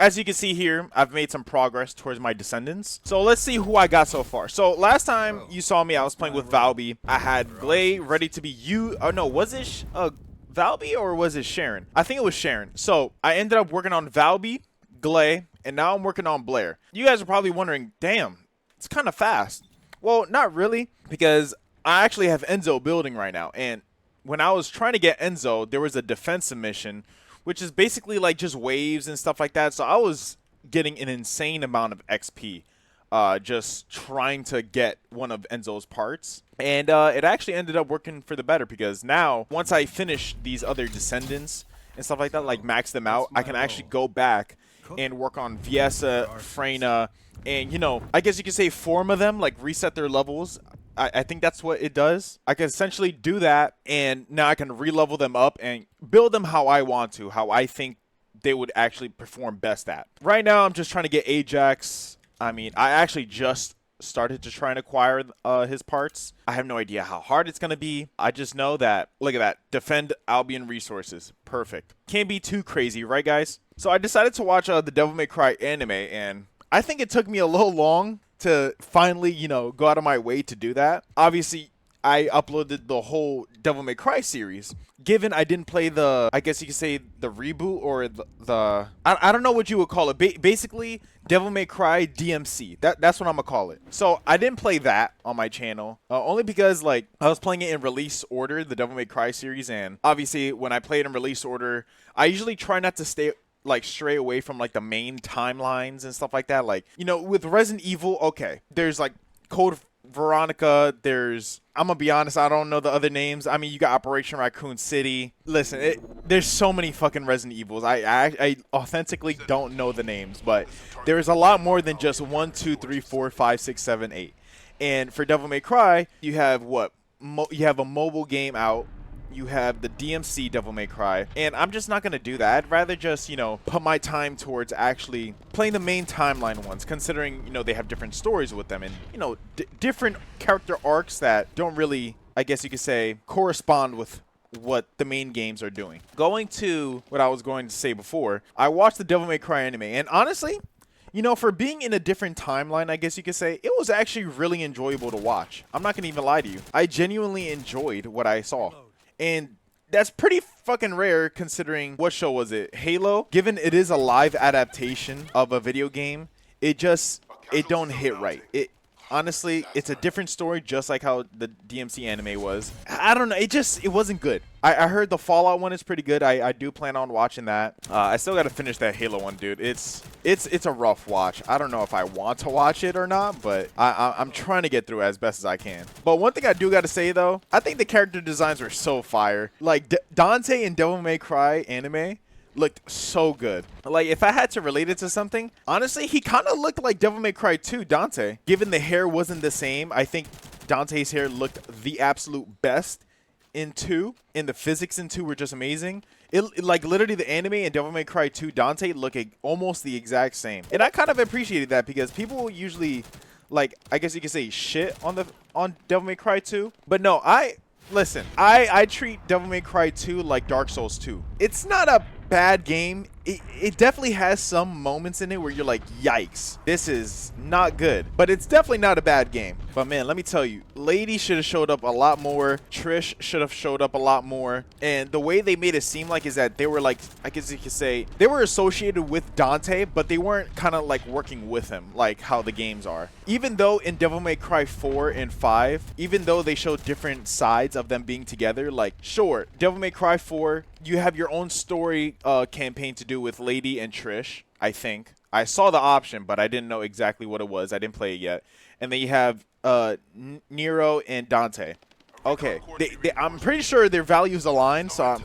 as you can see here, I've made some progress towards my descendants. So let's see who I got so far. So last time you saw me, I was playing with Valby. I had Glay ready to be you. Oh no, was it Valby or was it Sharon? I think it was Sharon. So I ended up working on Valby, Glay, and now I'm working on Blair. You guys are probably wondering, damn, it's kind of fast. Well, not really, because I actually have Enzo building right now. And when I was trying to get Enzo, there was a defensive mission, which is basically like just waves and stuff like that. So I was getting an insane amount of XP just trying to get one of Enzo's parts. And it actually ended up working for the better, because now once I finish these other descendants and stuff like that, like max them out, I can actually go back and work on Viesa, Freyna, and, you know, I guess you could say form of them, like reset their levels. I think that's what it does. I can essentially do that, and now I can re-level them up and build them how I want to, how I think they would actually perform best at. Right now, I'm just trying to get Ajax. I mean, I actually just started to try and acquire his parts. I have no idea how hard it's going to be. I just know that, look at that, defend Albion resources. Perfect. Can't be too crazy, right, guys? So I decided to watch the Devil May Cry anime, and I think it took me a little long to finally, you know, go out of my way to do that. Obviously, I uploaded the whole Devil May Cry series. Given I didn't play the, I guess you could say the reboot or I don't know what you would call it. Basically, Devil May Cry DMC. That's what I'm gonna call it. So I didn't play that on my channel, only because like I was playing it in release order, the Devil May Cry series, and obviously when I play it in release order, I usually try not to stray away from like the main timelines and stuff like that. Like, you know, with Resident Evil, okay, there's like Code Veronica, I'm gonna be honest, I don't know the other names. I mean, you got Operation Raccoon City. Listen, there's so many fucking Resident Evils. I authentically don't know the names, but there's a lot more than just 1, 2, 3, 4, 5, 6, 7, 8. And for Devil May Cry, you have what? You have a mobile game out. You have the DMC Devil May Cry, and I'm just not going to do that. I'd rather just, you know, put my time towards actually playing the main timeline ones, considering, you know, they have different stories with them and, you know, different character arcs that don't really, I guess you could say, correspond with what the main games are doing. Going to what I was going to say before, I watched the Devil May Cry anime, and honestly, you know, for being in a different timeline, I guess you could say, it was actually really enjoyable to watch. I'm not going to even lie to you. I genuinely enjoyed what I saw. And that's pretty fucking rare considering, what show was it? Halo? Given it is a live adaptation of a video game, it don't hit right. Honestly, it's a different story, just like how the DMC anime was. I don't know. It wasn't good. I heard the Fallout one is pretty good. I do plan on watching that. I still got to finish that Halo one, dude. It's a rough watch. I don't know if I want to watch it or not, but I'm trying to get through it as best as I can. But one thing I do got to say, though, I think the character designs were so fire. Like, Dante in Devil May Cry anime looked so good. Like, if I had to relate it to something, honestly, he kind of looked like Devil May Cry 2 Dante. Given the hair wasn't the same, I think Dante's hair looked the absolute best in 2, and the physics in 2 were just amazing. It like literally the anime and Devil May Cry 2 Dante look almost the exact same, and I kind of appreciated that, because people usually, like, I guess you could say, shit on Devil May Cry 2, but no, listen, I treat Devil May Cry 2 like Dark Souls 2. It's not a bad game. It definitely has some moments in it where you're like, yikes, this is not good, but it's definitely not a bad game. But man, let me tell you, Lady should have showed up a lot more. Trish should have showed up a lot more. And the way they made it seem like is that they were like, I guess you could say, they were associated with Dante, but they weren't kind of like working with him like how the games are. Even though in Devil May Cry 4 and 5, even though they showed different sides of them being together, like, sure, Devil May Cry 4, you have your own story campaign to do with Lady and Trish, I think. I saw the option, but I didn't know exactly what it was. I didn't play it yet. And then you have Nero and Dante. Okay, I'm pretty sure their values align, so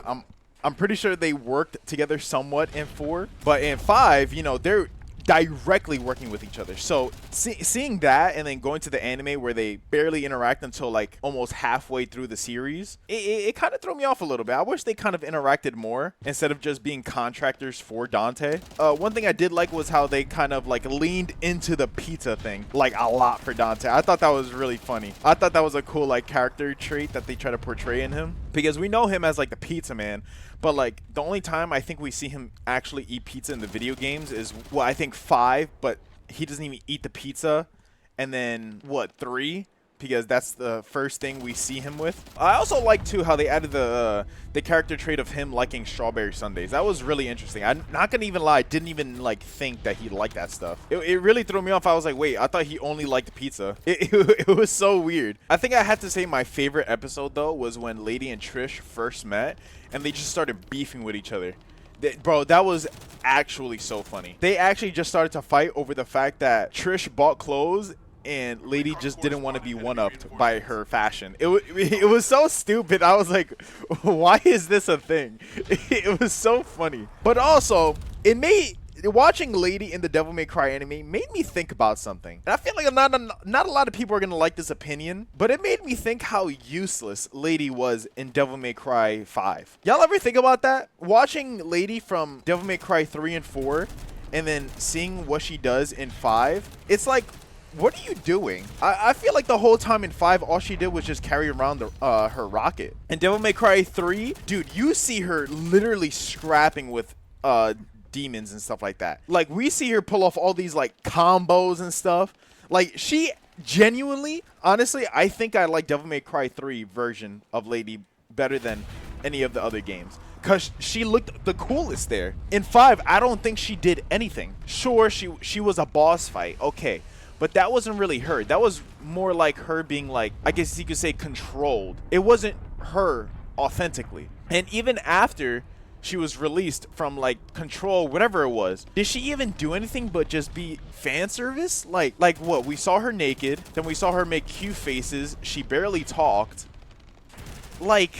I'm pretty sure they worked together somewhat in 4. But in 5, you know, they're directly working with each other. So seeing that and then going to the anime where they barely interact until like almost halfway through the series, it kind of threw me off a little bit. I wish they kind of interacted more instead of just being contractors for Dante. One thing I did like was how they kind of like leaned into the pizza thing like a lot for Dante. I thought that was really funny. I thought that was a cool like character trait that they try to portray in him. because we know him as like the pizza man, but like the only time I think we see him actually eat pizza in the video games is, well, I think 5, but he doesn't even eat the pizza, and then what, 3, because that's the first thing we see him with. I also like too how they added the character trait of him liking strawberry sundaes. That was really interesting. I'm not gonna even lie, I didn't even like think that he liked that stuff. It really threw me off. I was like, wait, I thought he only liked pizza. It was so weird. I think I had to say my favorite episode though was when Lady and Trish first met and they just started beefing with each other. Bro, that was actually so funny. They actually just started to fight over the fact that Trish bought clothes and Lady just didn't want to be one-upped by her fashion. It was so stupid. I was like, why is this a thing? It was so funny. But also, watching Lady in the Devil May Cry anime made me think about something. And I feel like not a lot of people are going to like this opinion, but it made me think how useless Lady was in Devil May Cry 5. Y'all ever think about that? Watching Lady from Devil May Cry 3 and 4, and then seeing what she does in 5, it's like, what are you doing? I feel like the whole time in 5, all she did was just carry around her rocket. In Devil May Cry 3, dude, you see her literally scrapping with demons and stuff like that. Like, we see her pull off all these like combos and stuff. Like, she genuinely, honestly, I think I like Devil May Cry 3 version of Lady better than any of the other games, because she looked the coolest there. In 5, I don't think she did anything. Sure, she was a boss fight, okay, but that wasn't really her. That was more like her being like, I guess you could say, controlled. It wasn't her authentically. And even after she was released from like Control, whatever it was, did she even do anything but just be fan service? Like what? We saw her naked, then we saw her make cute faces. She barely talked. Like,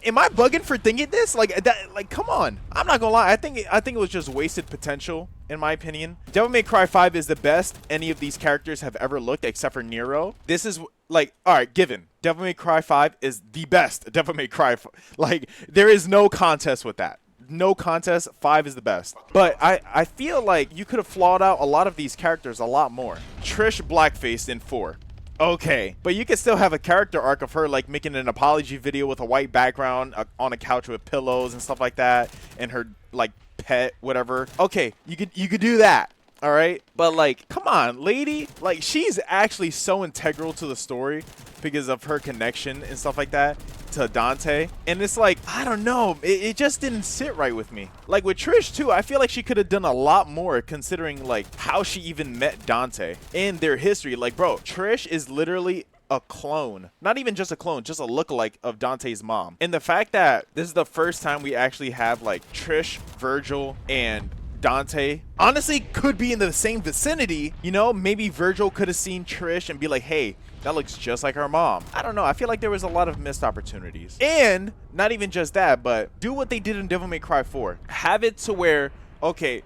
am I bugging for thinking this? Like that? Like, come on. I'm not gonna lie. I think it was just wasted potential, in my opinion. Devil May Cry 5 is the best any of these characters have ever looked, except for Nero. This is like, all right, given Devil May Cry 5 is the best Devil May Cry. Like, there is no contest with that. No contest. 5 is the best. But I feel like you could have flawed out a lot of these characters a lot more. Trish blackfaced in 4. Okay, but you could still have a character arc of her like making an apology video with a white background on a couch with pillows and stuff like that, and her like pet, whatever. Okay, you could do that. All right, but like, come on, Lady, like, she's actually so integral to the story because of her connection and stuff like that to Dante. And it's like, I don't know, it just didn't sit right with me. Like with Trish too, I feel like she could have done a lot more considering like how she even met Dante and their history. Like, bro, Trish is literally a clone, not even just a clone, just a lookalike of Dante's mom. And the fact that this is the first time we actually have like Trish, Virgil, and Dante honestly could be in the same vicinity, you know. Maybe Virgil could have seen Trish and be like, hey, that looks just like our mom. I don't know. I feel like there was a lot of missed opportunities. And not even just that, but do what they did in Devil May Cry 4. Have it to where, okay,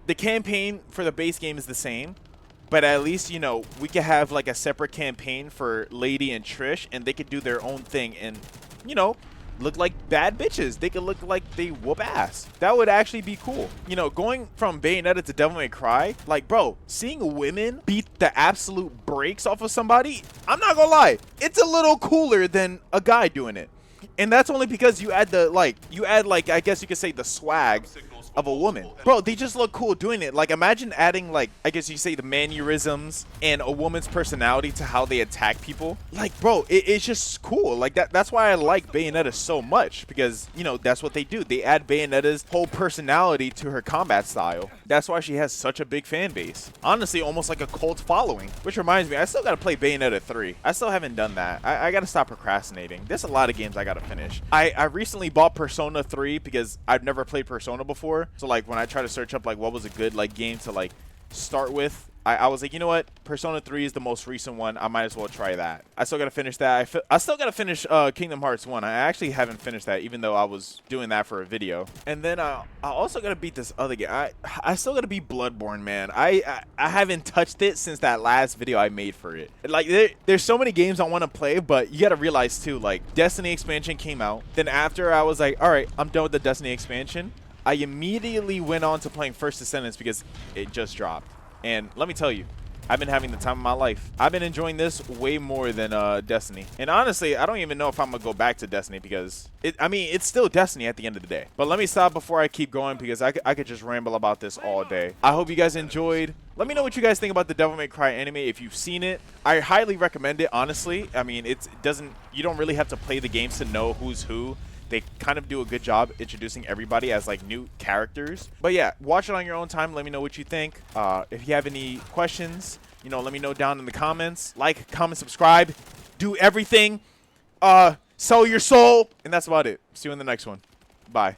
the campaign for the base game is the same, but at least, you know, we could have like a separate campaign for Lady and Trish, and they could do their own thing and, you know, look like bad bitches. They could look like they whoop ass. That would actually be cool. You know, going from Bayonetta to Devil May Cry, like, bro, seeing women beat the absolute brakes off of somebody, I'm not gonna lie, it's a little cooler than a guy doing it. And that's only because you add I guess you could say the swag of a woman. Bro, they just look cool doing it. Like, imagine adding, like, I guess you say the mannerisms and a woman's personality to how they attack people. Like, bro, it's just cool. Like, that's why I like Bayonetta so much, because, you know, that's what they do. They add Bayonetta's whole personality to her combat style. That's why she has such a big fan base. Honestly, almost like a cult following. Which reminds me, I still gotta play Bayonetta 3. I still haven't done that. I gotta stop procrastinating. There's a lot of games I gotta finish. I recently bought Persona 3 because I've never played Persona before. So like when I try to search up like what was a good like game to like start with, I was like, you know what, Persona 3 is the most recent one. I might as well try that. I still gotta finish that. I still gotta finish Kingdom Hearts 1. I actually haven't finished that, even though I was doing that for a video. And then I also gotta beat this other game. I still gotta beat Bloodborne, man. I haven't touched it since that last video I made for it. Like, there's so many games I want to play, but you gotta realize too, like, Destiny expansion came out. Then after I was like, all right, I'm done with the Destiny expansion, I immediately went on to playing First Descendants because it just dropped. And let me tell you, I've been having the time of my life. I've been enjoying this way more than Destiny. And honestly, I don't even know if I'm gonna go back to Destiny because I mean, it's still Destiny at the end of the day. But let me stop before I keep going because I could just ramble about this all day. I hope you guys enjoyed. Let me know what you guys think about the Devil May Cry anime if you've seen it. I highly recommend it, honestly. I mean, you don't really have to play the games to know who's who. They kind of do a good job introducing everybody as like new characters. But yeah, watch it on your own time. Let me know what you think. If you have any questions, you know, let me know down in the comments. Like, comment, subscribe, do everything. Sell your soul. And that's about it. See you in the next one. Bye.